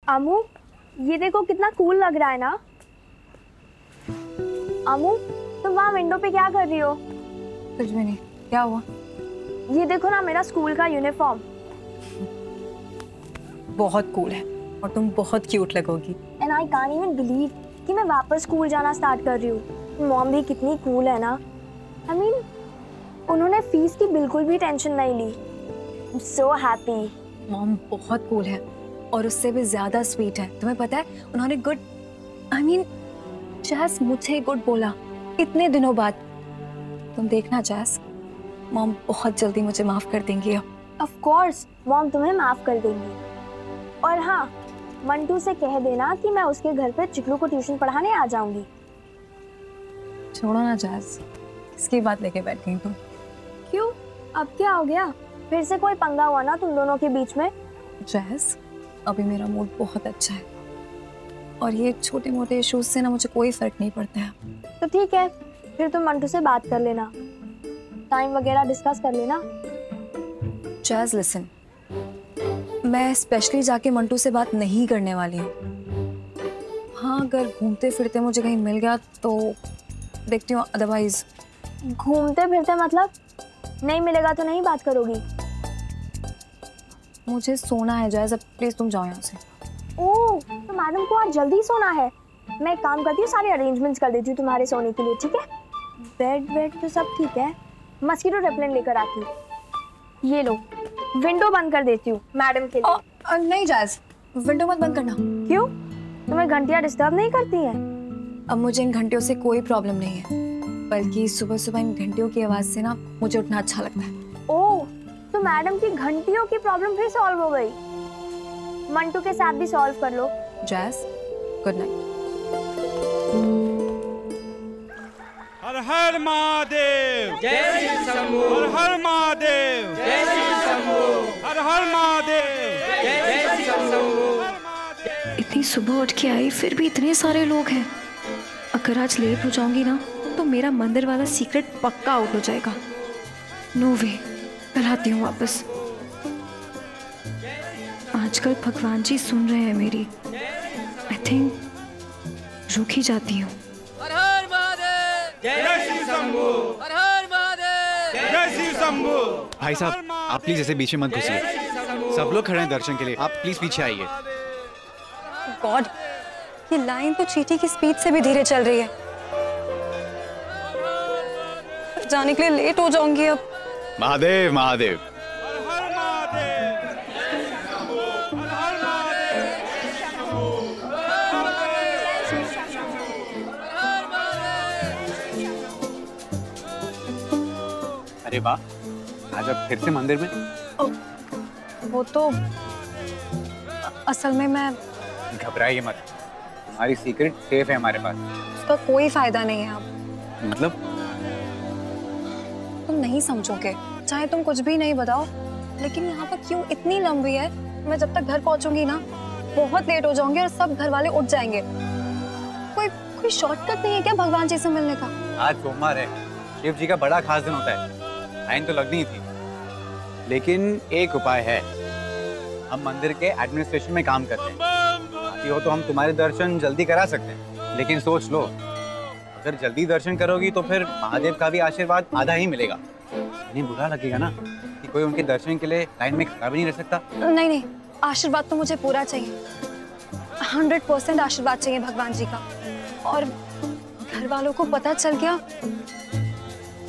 अमू, ये देखो कितना कूल लग रहा है ना। अमू, तुम वहाँ विंडो पे क्या कर रही हो? कुछ भी नहीं। क्या हुआ? ये देखो ना, मेरा स्कूल का यूनिफॉर्म। बहुत कूल है और तुम बहुत क्यूट लगोगी। And I can't even believe कि मैं वापस स्कूल जाना स्टार्ट कर रही हूँ। मॉम भी कितनी कूल है ना। आई मीन, उन्होंने फीस की बिल्कुल भी टेंशन नहीं ली। I am so happy. Mom बहुत कूल है और उससे भी ज्यादा स्वीट है। तुम्हें पता है, उन्होंने गुड जैस मुझे गुड बोला इतने दिनों बाद। तुम देखना जैस, मॉम बहुत जल्दी मुझे माफ कर देंगी अब। ऑफ कोर्स मॉम तुम्हें माफ कर देंगी। और हाँ, मंटू से कह देना कि मैं उसके घर पे चिकलू को ट्यूशन पढ़ाने आ जाऊंगी। छोड़ो ना जैस, किसकी बात लेके बैठ गई तुम? क्यों, अब क्या हो गया? फिर से कोई पंगा हुआ ना तुम दोनों के बीच में? जैस, अभी मेरा मूड बहुत अच्छा है और ये छोटे मोटे इश्यूज से ना मुझे कोई फर्क नहीं पड़ता है। तो ठीक है, फिर तुम मंटू से बात कर लेना, टाइम वगैरह डिस्कस कर लेना। जैस लिसन, मैं स्पेशली जाके मंटू से बात नहीं करने वाली हूँ। हाँ, अगर घूमते फिरते मुझे कहीं मिल गया तो देखती हूँ, अदरवाइज। घूमते फिरते मतलब? नहीं मिलेगा तो नहीं बात करोगी? मुझे सोना है जैस, अब प्लीज तुम जाओ यहाँ से। ओह, तो मैडम को आज जल्दी सोना है। मैं एक काम करती हूँ, सारे अरेंजमेंट्स कर देती हूँ तुम्हारे सोने के लिए, ठीक है? बेड तो सब ठीक है, मस्कीटो रेपेलेंट लेकर आती हूँ। ये लो, विंडो बंद कर देती हूँ मैडम के लिए। नहीं जैस, विंडो मत बंद करना। क्यों? तुम्हें घंटियाँ डिस्टर्ब नहीं करती हैं? अब मुझे इन घंटियों से कोई प्रॉब्लम नहीं है, बल्कि सुबह सुबह इन घंटियों की आवाज से ना मुझे उठना अच्छा लगता है। ओह, तो मैडम की घंटियों की प्रॉब्लम फिर सॉल्व हो गई। मंटू के साथ भी सॉल्व कर लो। जैस, गुड नाइट। हर हर महादेव, जय श्री शंभू। हर हर महादेव, जय श्री शंभू। हर हर महादेव, जय श्री शंभू। इतनी सुबह उठ के आई, फिर भी इतने सारे लोग हैं। अगर आज लेट हो जाऊंगी ना तो मेरा मंदिर वाला सीक्रेट पक्का आउट हो जाएगा। नो वे, कल आती हूँ वापस। आजकल भगवान जी सुन रहे हैं मेरी। आई थिंक रुक ही जाती हूँ। हर हर महादेव, जय श्री शंभू। हर हर महादेव, जय श्री शंभू। भाई साहब, आप प्लीज ऐसे बीच में मत घुसिए। सब लोग खड़े हैं दर्शन के लिए, आप प्लीज पीछे आइए। गॉड, ये लाइन तो चींटी की स्पीड से भी धीरे चल रही है। जाने के लिए लेट हो जाऊंगी अब। महादेव महादेव। हर हर महादेव, हर हर महादेव। अरे वाह, आज आप फिर से मंदिर में? वो तो असल में मैं। घबराइए मत, हमारी सीक्रेट सेफ है हमारे पास। उसका कोई फायदा नहीं है अब। मतलब? तुम नहीं समझोगे, चाहे तुम कुछ भी नहीं बताओ, लेकिन यहाँ पर क्यों इतनी लंबी है। मैं जब तक घर पहुँचूंगी ना बहुत लेट हो जाऊंगी और सब घर वाले उठ जाएंगे। कोई शॉर्टकट नहीं है क्या भगवान जी से मिलने का? आज सोमवार है, शिव जी का बड़ा खास दिन होता है, लाइन तो लगनी ही थी। लेकिन एक उपाय है, हम मंदिर के एडमिनिस्ट्रेशन में काम करते हैं। आती हो तो हम तुम्हारे दर्शन जल्दी करा सकते हैं। लेकिन सोच लो, अगर जल्दी दर्शन करोगी तो फिर महादेव का भी आशीर्वाद आधा ही मिलेगा। इन्हें बुरा लगेगा ना कि कोई उनके दर्शन के लिए लाइन में खड़ा भी नहीं रह सकता। नहीं नहीं, आशीर्वाद तो मुझे पूरा चाहिए। 100% आशीर्वाद चाहिए भगवान जी का। और घर वालों को पता चल गया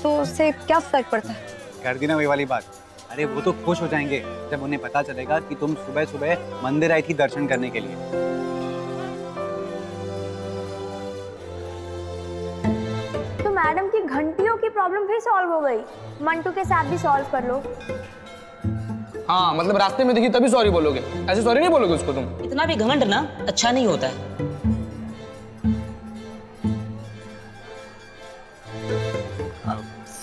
तो उससे क्या फर्क पड़ता है? कर दी ना वही वाली बात। अरे वो तो खुश हो जाएंगे जब उन्हें पता चलेगा कि तुम सुबह सुबह मंदिर आई थी दर्शन करने के लिए। तो मैडम की घंटियों की प्रॉब्लम फिर सॉल्व हो गई। मंटू के साथ भी सॉल्व कर लो। हाँ, मतलब रास्ते में देखी तभी सॉरी बोलोगे, ऐसे सॉरी नहीं बोलोगे उसको तुम। इतना भी घमंड ना अच्छा नहीं होता है।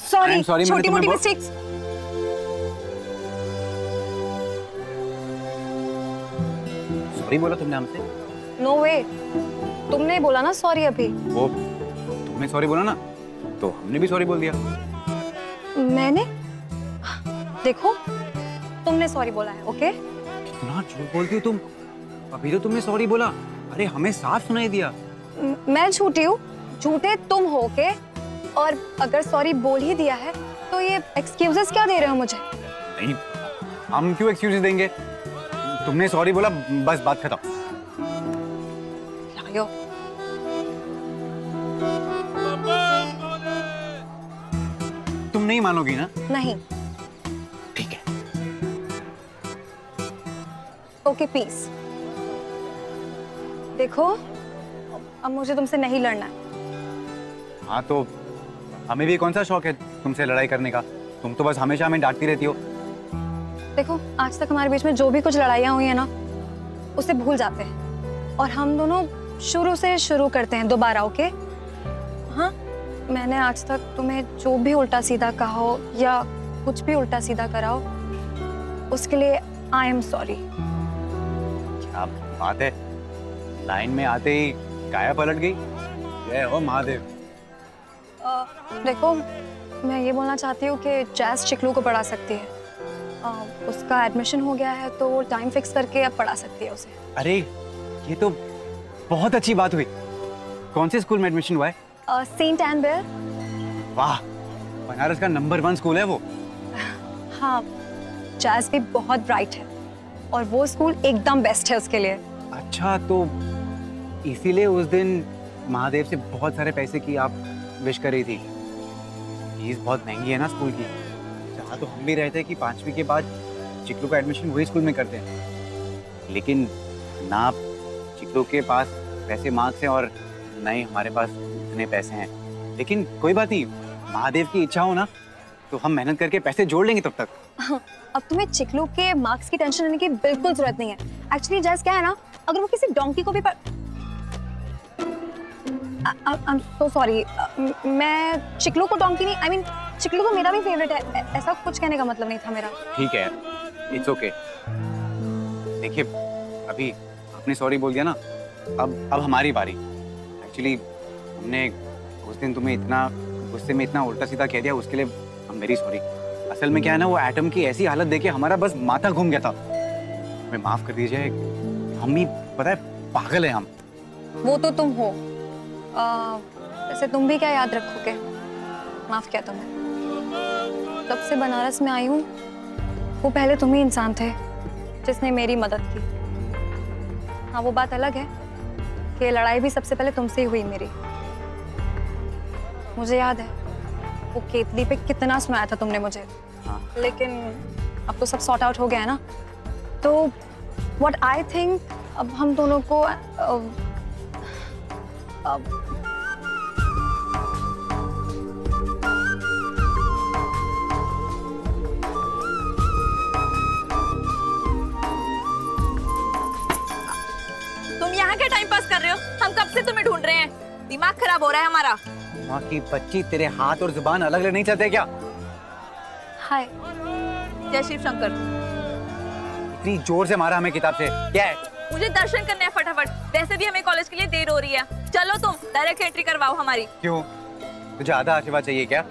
सॉरी, sorry, छोटी मोटी मैंने मिस्टेक्स। सॉरी बोला तुमने हमसे? नो वे, तुमने बोला ना सॉरी अभी। वो तुमने सॉरी बोला ना, तो हमने भी सॉरी बोल दिया। मैंने? देखो, तुमने सॉरी बोला है, ओके? कितना झूठ बोलती हो तुम। अभी तो तुमने सॉरी बोला। अरे हमें साफ सुनाई दिया। मैं झूठी हूँ, झूठे तुम हो के, और अगर सॉरी बोल ही दिया है तो ये एक्सक्यूजेस क्या दे रहे हो मुझे? नहीं, हम क्यों एक्सक्यूजेस देंगे? तुमने सॉरी बोला, बस बात खत्म। लायो। तुम नहीं मानोगी ना? नहीं। ठीक है। Okay peace. देखो, अब मुझे तुमसे नहीं लड़ना है। हाँ तो हमें भी कौन सा शौक है तुमसे लड़ाई करने का? तुम तो बस हमेशा हमें डांटती रहती हो। देखो, आज तक हमारे बीच में जो भी कुछ लड़ाइयाँ हुई है ना, उसे भूल जाते हैं और हम दोनों शुरू से शुरू करते हैं दोबारा। ओके? हाँ, मैंने आज तक तुम्हें जो भी उल्टा सीधा कहा हो या कुछ भी उल्टा सीधा करा हो, उसके लिए आई एम सॉरी। क्या बात है, लाइन में आते ही काया पलट गई। जय हो महादेव। देखो, मैं ये बोलना चाहती हूँ कि जैस चिकलू को पढ़ा सकती है। उसका एडमिशन हो गया है तो वो टाइम फिक्स करके अब पढ़ा सकती है उसे। अरे ये तो बहुत अच्छी बात हुई। कौन से स्कूल में एडमिशन हुआ है? सेंट एन बेल। वाह, बनारस का नंबर 1 स्कूल है वो। हाँ, जैस भी बहुत ब्राइट है और वो स्कूल एकदम बेस्ट है उसके लिए। अच्छा, तो इसीलिए उस दिन महादेव से बहुत सारे पैसे की आप विश कर रही थी। फीस बहुत महंगी है ना स्कूल की। जहाँ तो हम भी रहते हैं कि 5वीं के बाद चिकलू का एडमिशन वही स्कूल में करते हैं, लेकिन ना चिकलू के पास पैसे मार्क्स हैं और ना ही हमारे पास इतने पैसे हैं। लेकिन कोई बात नहीं, महादेव की इच्छा हो ना तो हम मेहनत करके पैसे जोड़ लेंगे तब तक। अब तुम्हें चिकलू के मार्क्स की टेंशन लेने की बिल्कुल जरूरत नहीं है। एक्चुअली जैस क्या है ना, अगर वो किसी डोंकी को भी I'm so sorry, मैं चिकलू को डोंकी नहीं, I mean चिकलू तो मेरा भी फेवरेट है। ऐसा कुछ कहने का मतलब नहीं था मेरा। ठीक है, इट्स ओके। देखिए, अभी आपने सॉरी बोल दिया ना, अब हमारी बारी। एक्चुअली हमने उस दिन तुम्हें इतना गुस्से में इतना उल्टा सीधा कह दिया, उसके लिए हम वेरी सॉरी। असल में क्या है ना, वो एटम की ऐसी हालत देखे हमारा बस माथा घूम गया था। हमें माफ कर दीजिए, हम भी पता है पागल है हम। वो तो तुम हो, वैसे तुम भी क्या याद रखोगे? माफ किया तुम्हें। तब से बनारस में आई हूँ, वो पहले तुम ही इंसान थे जिसने मेरी मदद की। हाँ, वो बात अलग है कि लड़ाई भी सबसे पहले तुमसे ही हुई मेरी। मुझे याद है वो केतली पे कितना सुनाया था तुमने मुझे। हाँ। लेकिन अब तो सब सॉर्ट आउट हो गया है ना, तो व्हाट आई थिंक अब हम दोनों को तुम यहाँ क्या टाइम पास कर रहे हो? हम कब से तुम्हें ढूंढ रहे हैं, दिमाग खराब हो रहा है हमारा। माँ की बच्ची, तेरे हाथ और जुबान अलग अलग नहीं चलते क्या? हाय। जय शिव शंकर। इतनी जोर से मारा हमें किताब से, क्या है? मुझे दर्शन करना है फटाफट, वैसे भी हमें कॉलेज के लिए देर हो रही है। चलो तुम डायरेक्ट एंट्री करवाओ हमारी। क्यों, तुझे आधा आशीर्वाद चाहिए क्या?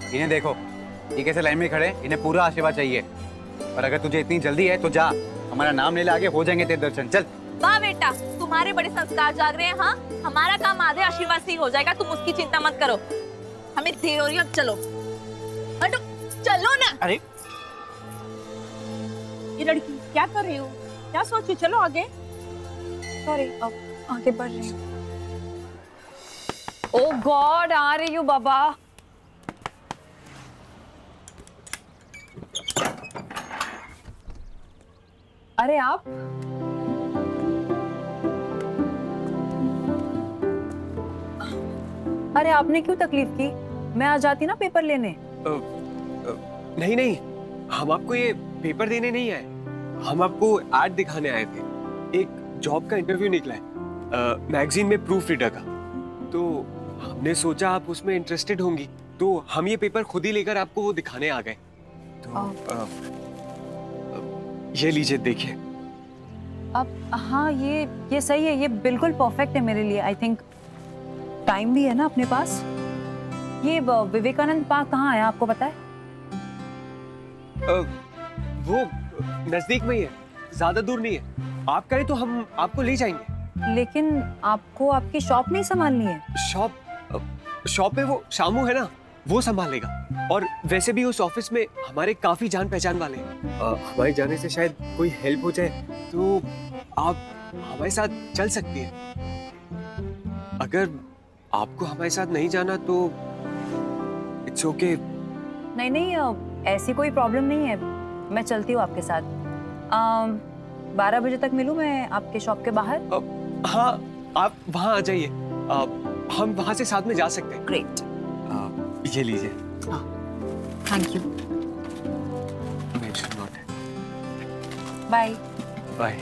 इन्हें देखो, ये कैसे लाइन में खड़े, इन्हें पूरा आशीर्वाद चाहिए। और अगर तुझे इतनी जल्दी है तो जा, हमारा नाम ले ले, आगे हो जाएंगे तेरे दर्शन। चल। वाह बेटा, तुम्हारे बड़े संस्कार जाग रहे हैं। हाँ, हमारा काम आधे आशीर्वाद से ही हो जाएगा, तुम उसकी चिंता मत करो। हमें देर हो रही है, अब चलो। हटो, चलो ना। अरे ये लड़की क्या कर रही हो? क्या सोची? चलो आगे। सॉरी, अब आगे बढ़ रही हूँ। ओ गॉड, आ रही हूँ बाबा। अरे आप अरे आपने क्यों तकलीफ की? मैं आ जाती ना पेपर लेने। नहीं नहीं, हम आपको ये पेपर देने नहीं आए, हम आपको एड दिखाने आए थे। एक जॉब का इंटरव्यू निकला है मैगजीन में, प्रूफ रीडर का। तो हमने सोचा आप उसमें इंटरेस्टेड होंगी, तो हम ये पेपर खुद ही लेकर आपको वो दिखाने आ गए। तो ये लीजिए, देखिए। अब हाँ, ये सही है, ये बिल्कुल परफेक्ट है मेरे लिए। आई थिंक टाइम भी है ना अपने पास। ये विवेकानंद पार्क कहाँ है, आपको पता है? वो नजदीक में ही है, ज्यादा दूर नहीं है। आप कहें तो हम आपको ले जाएंगे। लेकिन आपको आपकी शॉप नहीं संभालनी है? शॉप में वो शामू है ना, वो संभालेगा। और वैसे भी उस ऑफिस में हमारे काफी जान पहचान वाले हैं। हमारे जाने से शायद कोई हेल्प हो जाए, तो आप हमारे साथ चल सकती हैं। अगर आपको हमारे साथ नहीं जाना तो इट्स ओके। नहीं नहीं, ऐसी कोई प्रॉब्लम नहीं है, मैं चलती हूँ आपके साथ। 12 बजे तक मिलूँ मैं आपके शॉप के बाहर? हाँ, आप वहाँ आ जाइए, हम वहाँ से साथ में जा सकते हैं। ग्रेट। ये लीजिए। Thank you. मेंशन नोट है। Bye bye.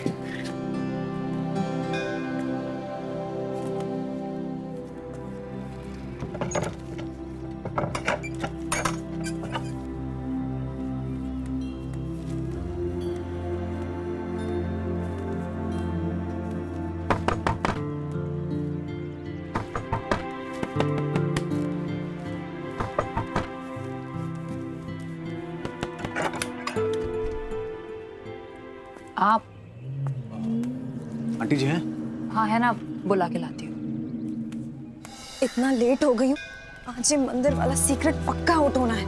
आप? आंटी जी हैं? हाँ है ना, बुला के लाती हूँ। इतना लेट हो गई हूँ, आज ये मंदिर वाला सीक्रेट पक्का आउट होना है।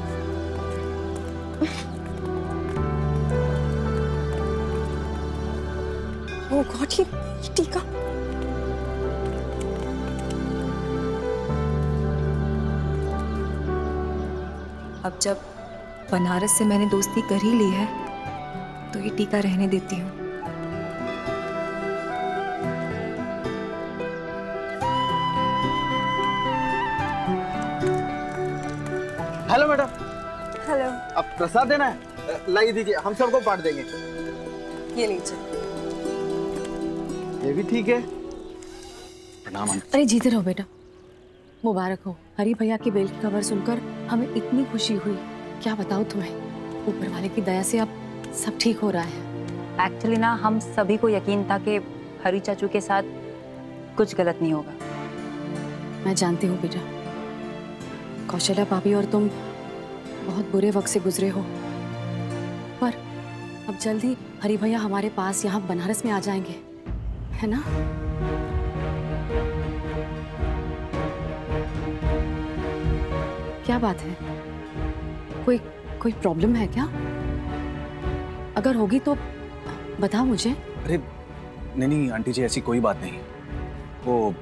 ओह गॉड, ये टीका। अब जब बनारस से मैंने दोस्ती कर ही ली है तो ये टीका रहने देती हूँ। Hello madam. हेलो। अब प्रसाद देना है, लाई दीजिए, हम सबको बांट देंगे। ये लीजिए। ये भी ठीक है। प्रणाम आंटी। अरे जीते रहो बेटा, मुबारक हो। हरी भैया की बेल की खबर सुनकर हमें इतनी खुशी हुई, क्या बताऊं तुम्हें। ऊपर वाले की दया से अब सब ठीक हो रहा है। एक्चुअली ना, हम सभी को यकीन था कि हरी चाचू के साथ कुछ गलत नहीं होगा। मैं जानती हूँ बेटा, कौशल्या भाभी और तुम बहुत बुरे वक्त से गुजरे हो, पर अब जल्दी हरी भैया हमारे पास यहाँ बनारस में आ जाएंगे, है ना? क्या बात है, कोई प्रॉब्लम है क्या? अगर होगी तो बताओ मुझे। अरे नहीं आंटी जी, ऐसी कोई बात नहीं। वो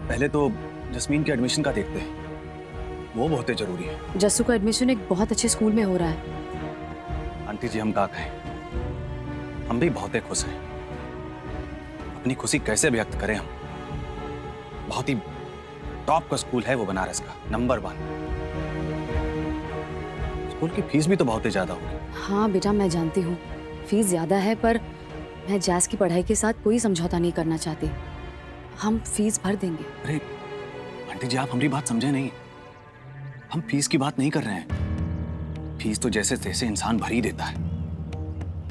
पहले तो जस्मीन के एडमिशन का देखते हैं, वो बहुत ही जरूरी है। जस्सू का एडमिशन एक बहुत अच्छे स्कूल में हो रहा है। आंटी जी हम क्या कहें, हम भी बहुत ही खुश हैं। अपनी खुशी कैसे व्यक्त करें हम। बहुत ही टॉप का स्कूल है वो, बनारस का नंबर 1। स्कूल की फीस भी तो बहुत ही ज्यादा होगी। हाँ बेटा मैं जानती हूँ फीस ज्यादा है, पर मैं जैस की पढ़ाई के साथ कोई समझौता नहीं करना चाहती। हम फीस भर देंगे। अरे आंटी जी आप हमारी बात समझे नहीं, हम फीस की बात नहीं कर रहे हैं। फीस तो जैसे तैसे इंसान भर ही देता है,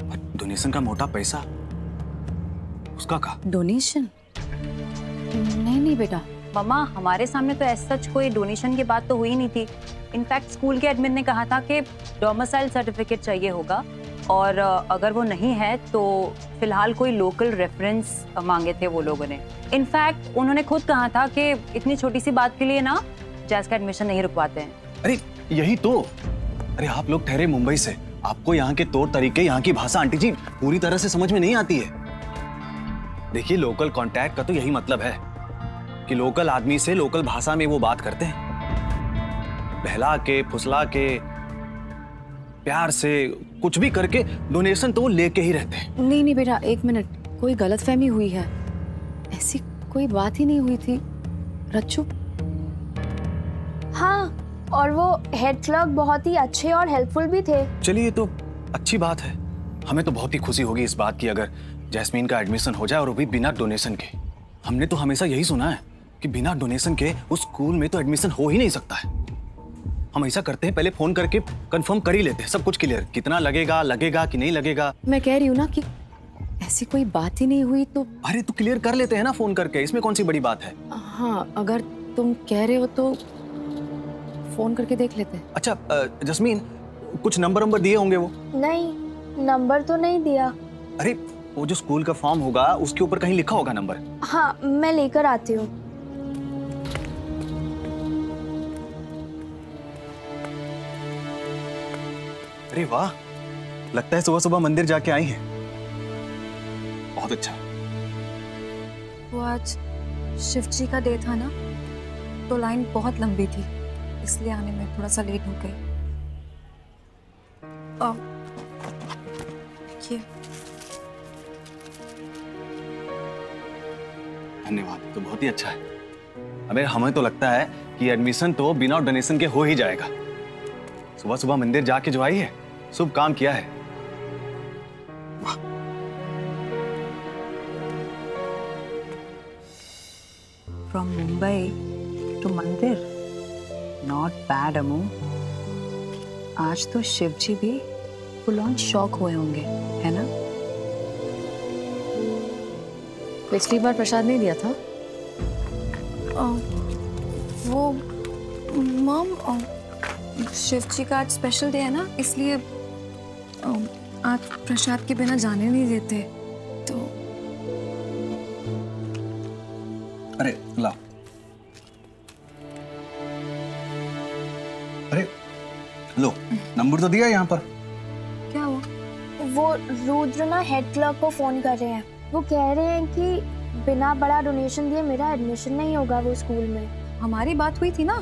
पर डोनेशन का मोटा पैसा, उसका का? डोनेशन? नहीं बेटा। मम्मा, हमारे सामने तो ऐसा सच कोई डोनेशन की बात तो हुई नहीं थी। इनफैक्ट स्कूल के एडमिन ने कहा था कि डोमिसाइल सर्टिफिकेट चाहिए होगा, और अगर वो नहीं है तो फिलहाल कोई लोकल रेफरेंस मांगे थे वो लोगों ने। इनफैक्ट उन्होंने खुद कहा था कि इतनी छोटी सी बात के लिए ना जैस का एडमिशन नहीं रुकवाते हैं। अरे यही तो। अरे आप लोग ठहरे मुंबई से, आपको यहाँ के तौर तरीके, यहाँ की भाषा आंटी जी पूरी तरह से समझ में नहीं आती है। देखिए लोकल कांटेक्ट का तो यही मतलब है कि लोकल आदमी से लोकल भाषा में वो बात करते हैं, बहला के, फुसला के, प्यार से, कुछ भी करके डोनेशन तो वो लेके ही रहते हैं। नहीं बेटा, एक मिनट, कोई गलतफहमी हुई है। ऐसी कोई बात ही नहीं हुई थी रच्चू। हाँ, और वो हेड क्लर्क बहुत ही अच्छे और हेल्पफुल भी थे। चलिए तो अच्छी बात है। हमें तो बहुत ही खुशी होगी इस बात की अगर जैस्मीन का एडमिशन हो जाए, और वो भी बिना डोनेशन के। हमने तो हमेशा यही सुना है कि बिना डोनेशन के उस स्कूल में तो एडमिशन हो ही नहीं सकता है। हम ऐसा करते हैं, पहले फोन करके कंफर्म कर ही लेते हैं सब कुछ क्लियर, कितना लगेगा कि नहीं लगेगा। मैं कह रही हूँ ना कि ऐसी कोई बात ही नहीं हुई तो। अरे तो क्लियर कर लेते हैं ना फोन करके, इसमें कौन सी बड़ी बात है। हाँ, अगर तुम कह रहे हो तो फोन करके देख लेते हैं। अच्छा जस्मीन, कुछ नंबर दिए होंगे वो? नहीं, नंबर तो नहीं दिया। अरे वो जो स्कूल का फॉर्म होगा उसके ऊपर कहीं लिखा होगा नंबर। हाँ, मैं लेकर आती हूँ। अरे वाह, लगता है सुबह सुबह मंदिर जाके आई हैं। बहुत अच्छा। वो आज शिव जी का डे था ना, तो लाइन बहुत लंबी थी, इसलिए आने में थोड़ा सा लेट हो गई। ये धन्यवाद, तो बहुत ही अच्छा है। अबे हमें तो लगता है कि एडमिशन तो बिना डोनेशन के हो ही जाएगा। सुबह सुबह मंदिर जाके जो आई है, शुभ काम किया है। वाह। फ्रॉम मुंबई टू मंदिर, नॉट बैड अमू। आज तो शिव जी भी फुल ऑन शॉक हुए होंगे, है ना? पिछली बार प्रसाद नहीं दिया था? वो मॉम, शिव जी का आज स्पेशल डे है ना, इसलिए आज प्रसाद के बिना जाने नहीं देते। तो अरे ला, अरे लो, नंबर तो दिया यहाँ पर। क्या हुआ? वो रुद्र ना हेड क्लर्क को फोन कर रहे हैं। वो कह रहे हैं कि बिना बड़ा डोनेशन दिए मेरा एडमिशन नहीं होगा वो स्कूल में। हमारी बात हुई थी ना,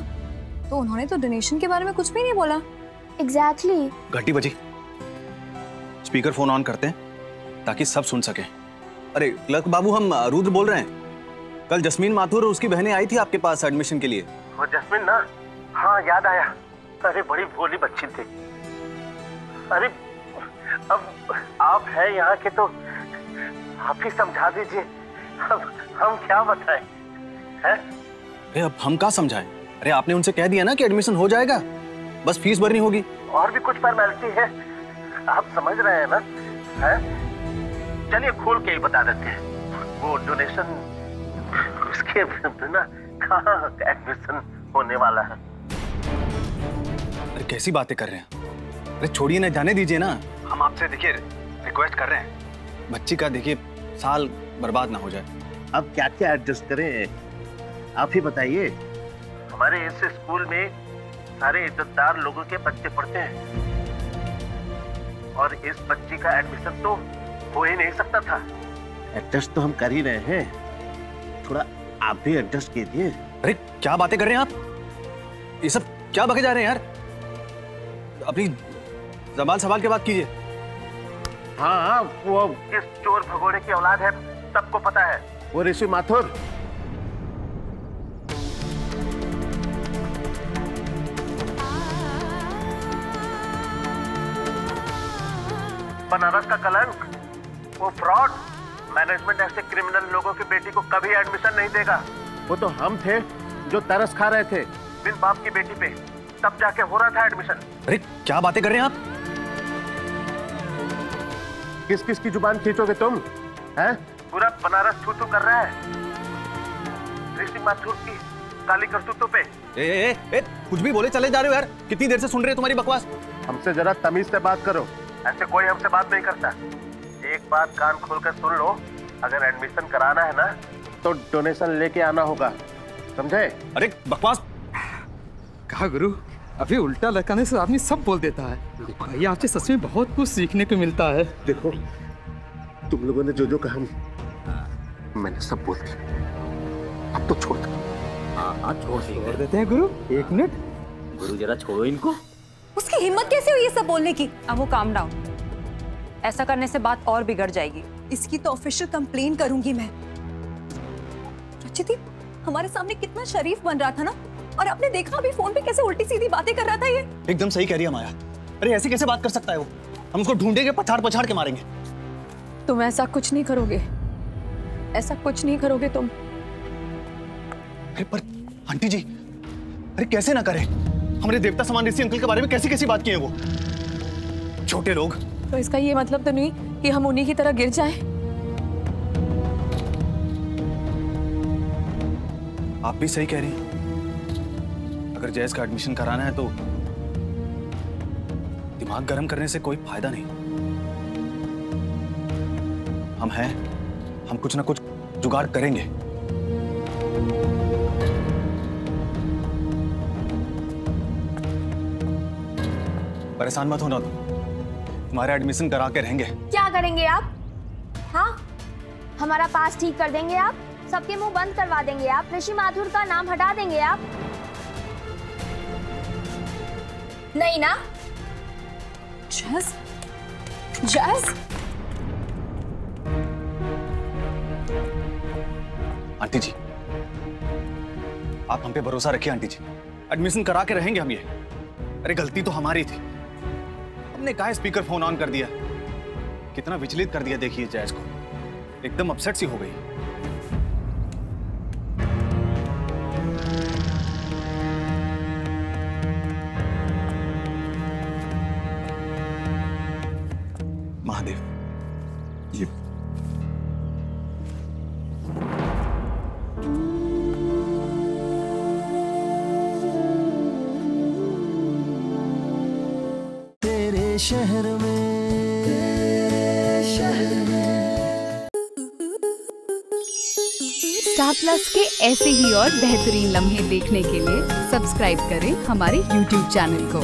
तो उन्होंने तो डोनेशन के बारे में कुछ भी नहीं बोला। एग्जैक्टली। घंटी बजी, स्पीकर फोन ऑन करते हैं ताकि सब सुन सके। अरे क्लर्क बाबू, हम रुद्र बोल रहे हैं। कल जस्मीन माथुर और उसकी बहनें आई थी आपके पास एडमिशन के लिए। वो जस्मीन ना? हाँ, याद आया। अरे बड़ी भोली बच्ची थी। अरे अब आप हैं यहाँ के, तो आप ही समझा दीजिए। अब हम क्या बताएं, हैं? अरे अब हम क्या समझाएं? अरे आपने उनसे कह दिया ना कि एडमिशन हो जाएगा, बस फीस भरनी होगी। और भी कुछ फॉर्मेलिटी है, आप समझ रहे हैं ना? हैं? चलिए खोल के ही बता देते हैं। वो डोनेशन, उसके बिना कहाँ एडमिशन होने वाला है। अरे कैसी बातें कर रहे हैं? अरे छोड़िए ना, जाने दीजिए ना। हम आपसे देखिए रिक्वेस्ट कर रहे हैं, बच्ची का देखिए साल बर्बाद ना हो जाए। अब क्या क्या एडजस्ट करें, आप ही बताइए। हमारे इस स्कूल में सारे इज्जतदार लोगों के बच्चे पढ़ते हैं, और इस बच्ची का एडमिशन तो हो ही नहीं सकता था। एडजस्ट तो हम कर ही रहे हैं, थोड़ा आप भी एडजस्ट कीजिए। अरे क्या बातें कर रहे हैं आप? ये सब क्या बके जा रहे हैं यार? अपनी ज़बान संभाल के बात कीजिए। हाँ, वो किस चोर भगोड़े की औलाद है सबको पता है। वो ऋषि माथुर। बनारस का कलंक, वो फ्रॉड। मैनेजमेंट ऐसे क्रिमिनल लोगों की बेटी को कभी एडमिशन नहीं देगा। वो तो हम थे जो तरस खा रहे थे बिन बाप की बेटी पे, तब जाके हो रहा था एडमिशन। अरे क्या बातें कर रहे हैं आप? किस किस की जुबान खींचोगे तुम, हैं? पूरा बनारस थू-थू कर रहा है ऋषि माथुर की काली करतूतों पे। कुछ भी बोले चले जा रहे हो यार, कितनी देर से सुन रहे हैं तुम्हारी बकवास। हमसे जरा तमीज से बात करो, ऐसे कोई हमसे बात नहीं करता। एक बात कान खोलकर सुन लो, अगर एडमिशन कराना है ना तो डोनेशन लेके आना होगा, समझे? अरे बकवास कहा गुरु, अभी उल्टा लटकाने से आदमी सब बोल देता है। भैया आपसे सच में बहुत कुछ सीखने को मिलता है। देखो तुम लोगों ने जो जो कहा मैंने सब बोल दिया, अब तो छोड़ दो। हाँ छोड़ देते हैं गुरु। एक मिनट गुरु, जरा छोड़ो इनको। उसकी हिम्मत कैसे हुई ये सब बोलने की? अब वो काम डाउन, ऐसा करने से बात और बिगड़ जाएगी। इसकी तो ऑफिशियल कंप्लेन करूंगी मैं। रचिति हमारे सामने कितना शरीफ बन रहा था ना, और आपने देखा अभी फोन पे कैसे उल्टी सीधी बातें कर रहा था। ये एकदम सही कह रही है माया। अरे ऐसे कैसे बात कर सकता है वो? हम उसको ढूंढेंगे, पछाड़ पछाड़ के मारेंगे। तुम ऐसा कुछ नहीं करोगे, ऐसा कुछ नहीं करोगे तुम। अरे पर आंटी जी, अरे कैसे ना करें? हमारे देवता समान ऋषि अंकल के बारे में कैसी कैसी बात की है वो? छोटे लोग। तो इसका ये मतलब तो नहीं कि हम उन्हीं की तरह गिर जाएं? आप भी सही कह रही हैं। अगर जैस का एडमिशन कराना है तो दिमाग गर्म करने से कोई फायदा नहीं। हम हैं, हम कुछ ना कुछ जुगाड़ करेंगे। परेशान मत होना, तुम्हारे एडमिशन करा के रहेंगे। क्या करेंगे आप? हाँ, हमारा पास ठीक कर देंगे आप, सबके मुंह बंद करवा देंगे आप, ऋषि माथुर का नाम हटा देंगे आप? नहीं ना? जैस, जैस, आंटी जी, आप हम पे भरोसा रखिए आंटी जी, एडमिशन करा के रहेंगे हम ये। अरे गलती तो हमारी थी, हमने कहा स्पीकर फोन ऑन कर दिया, कितना विचलित कर दिया देखिए जैस को, एकदम अपसेट सी हो गई। महादेव, ये तेरे शहर में, तेरे शहर में। स्टार प्लस के ऐसे ही और बेहतरीन लम्हे देखने के लिए सब्सक्राइब करें हमारे YouTube चैनल को।